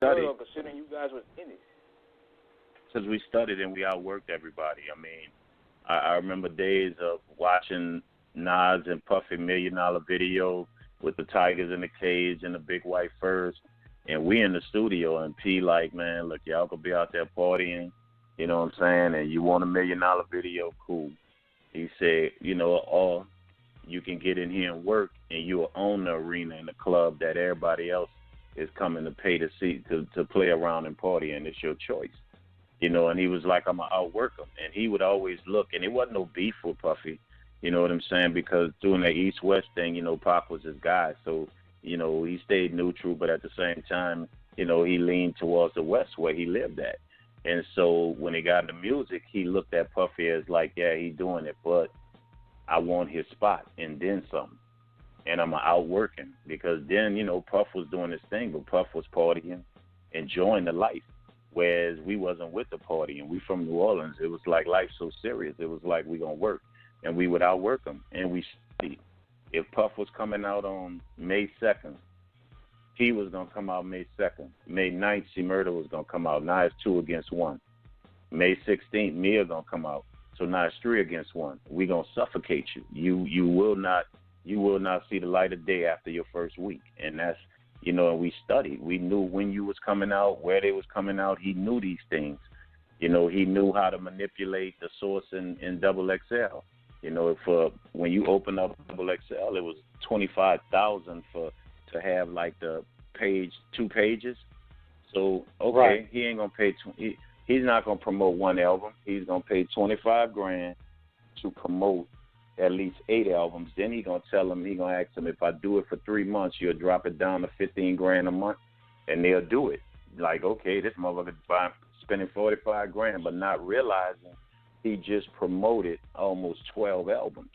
studied. though, considering you guys was in it. Because we studied and we outworked everybody. I mean, I remember days of watching Nas and Puffy $1 Million Video with the tigers in the cage and the big white furs, and we in the studio and P like, man, look, y'all could be out there partying, you know what I'm saying, and you want $1 Million Video, cool. He said, or you can get in here and work, and you will own the arena and the club that everybody else is coming to pay to see to play around and party, and it's your choice. And he was like, I'm going to outwork him. And he would always look, and it wasn't no beef with Puffy, you know what I'm saying, because doing the East-West thing, Pac was his guy. So, he stayed neutral, but at the same time, he leaned towards the West where he lived at. And so when he got into music, he looked at Puffy as like, yeah, he's doing it, but I want his spot and then some. And I'm going to outwork him because then, Puff was doing his thing, but Puff was partying, enjoying the life. Whereas we wasn't with the party, and we from New Orleans. It was like life's so serious. It was like we gonna work, and we would outwork them. And we studied. If Puff was coming out on May 2nd, he was gonna come out May 2nd. May 9th, C Murder was gonna come out. Now it's 2 against 1. May 16th, Mia gonna come out. So now it's 3 against 1. We gonna suffocate you. You will not see the light of day after your first week, and that's. And we studied. We knew when you was coming out, where they was coming out. He knew these things. He knew how to manipulate the source in Double XL. For when you open up Double XL, it was 25,000 to have like the page, 2 pages. So okay, right. He ain't gonna pay. He's not gonna promote one album. He's gonna pay $25,000 to promote at least 8 albums. Then he gonna ask them, if I do it for 3 months, you'll drop it down to $15,000 a month, and they'll do it. Like, okay, this motherfucker spending $45,000, but not realizing he just promoted almost 12 albums.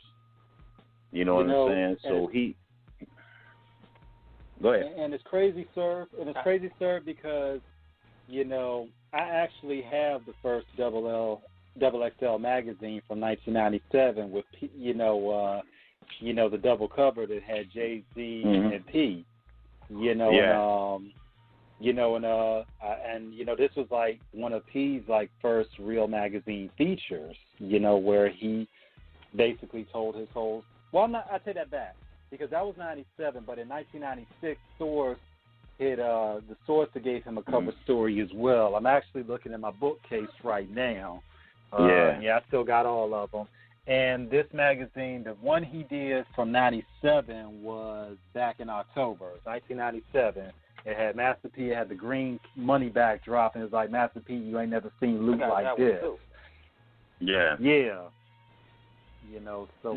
You know what I'm saying? So he. Go ahead. And it's crazy, sir. And it's crazy, sir, because I actually have the first Double XL magazine from 1997 with the double cover that had Jay-Z and P. This was like one of P's like first real magazine features. Where he basically told his whole. Well, I take that back because that was 97, but in 1996, Source hit the Source that gave him a cover story as well. I'm actually looking at my bookcase right now. I still got all of them. And this magazine, the one he did from 97 was back in October, 1997. It had Master P, it had the green money backdrop, and it was like, Master P, you ain't never seen loot like this. Yeah. Yeah. So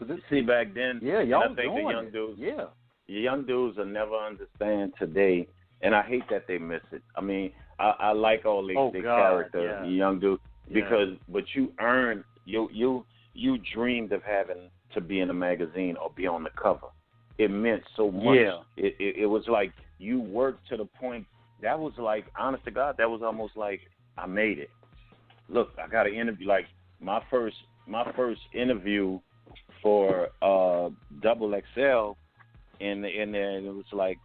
this. See, back then, y'all I think the young dudes, the young dudes will never understand today, and I hate that they miss it. I mean, I like all their characters, the young dudes. Because, but you earned, you dreamed of having to be in a magazine or be on the cover. It meant so much. Yeah. It was like you worked to the point, that was like, honest to God, that was almost like I made it. Look, I got an interview, like my first interview for Double XL, and it was like,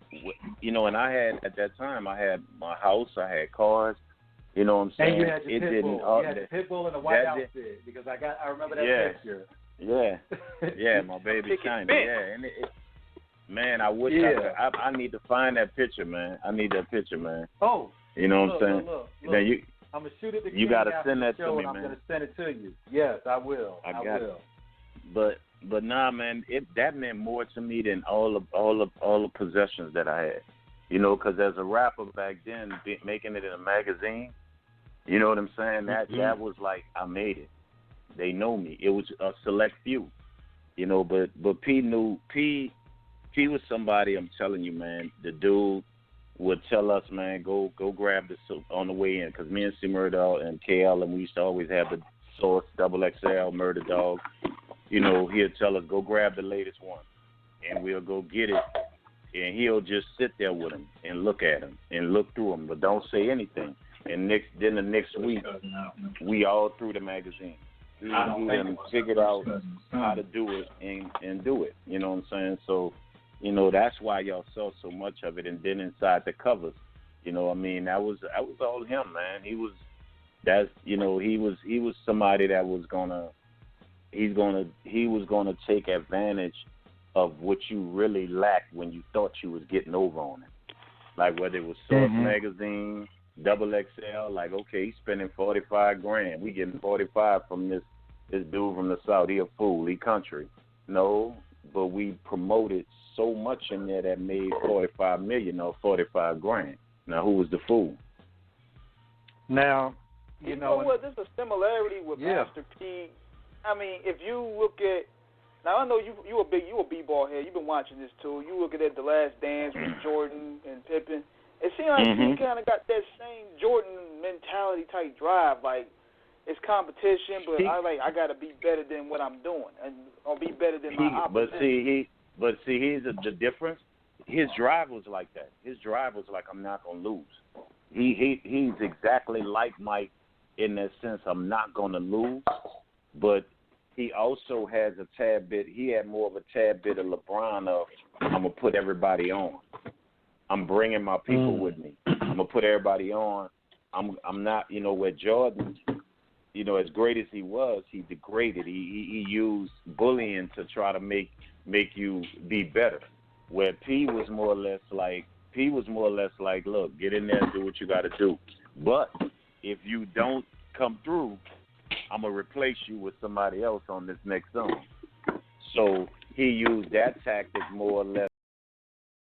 and I had, at that time, I had my house, I had cars. You know what I'm saying? And you had your pit bull. You had the pit bull in the white outfit because I remember that picture. Yeah, my baby Shiny. Yeah, and man, I wish I need to find that picture, man. I need that picture, man. Oh, you know what I'm saying? Look. Now I'm gonna shoot it. You gotta send that to me, man. I'm gonna send it to you. Yes, I will. I will. It. But nah, man, that meant more to me than all the possessions that I had. Because as a rapper back then, making it in a magazine. You know what I'm saying? That was like, I made it. They know me. It was a select few, but P was somebody, I'm telling you, man, the dude would tell us, man, go grab this on the way in, because me and C Murder and KL, and we used to always have the Source, Double XL, Murder Dog. He'll tell us, go grab the latest one, and we'll go get it, and he'll just sit there with him and look at him and look through him, but don't say anything. And then the next week, we all through the magazine. He done figured out how to do it and do it. You know what I'm saying? So, that's why y'all saw so much of it. And then inside the covers, You know, I mean, that was all him, man. He was somebody that was he was gonna take advantage of what you really lacked when you thought you was getting over on it. Like whether it was Source Magazine, Double XL, like okay, he's spending $45,000. We getting 45 from this dude from the South. He a fool. He country. No, but we promoted so much in there that made 45 million or 45,000. Now who was the fool? Now, you know what? There's a similarity with Master P. I mean, if you look at now, I know you a b-ball head. You've been watching this too. You looking at The Last Dance with Jordan and Pippen. It seems like he kind of got that same Jordan mentality type drive. Like it's competition, but I got to be better than what I'm doing, or be better than my opposition. But see, here's the difference. His drive was like that. His drive was like, I'm not gonna lose. He's exactly like Mike in that sense. I'm not gonna lose, but he also has a tad bit. He had more of a tad bit of LeBron of I'm gonna put everybody on. I'm bringing my people with me. I'm gonna put everybody on. I'm not, where Jordan, as great as he was, he degraded. He used bullying to try to make you be better. Where P was more or less like, look, get in there and do what you got to do. But if you don't come through, I'm gonna replace you with somebody else on this next song. So he used that tactic more or less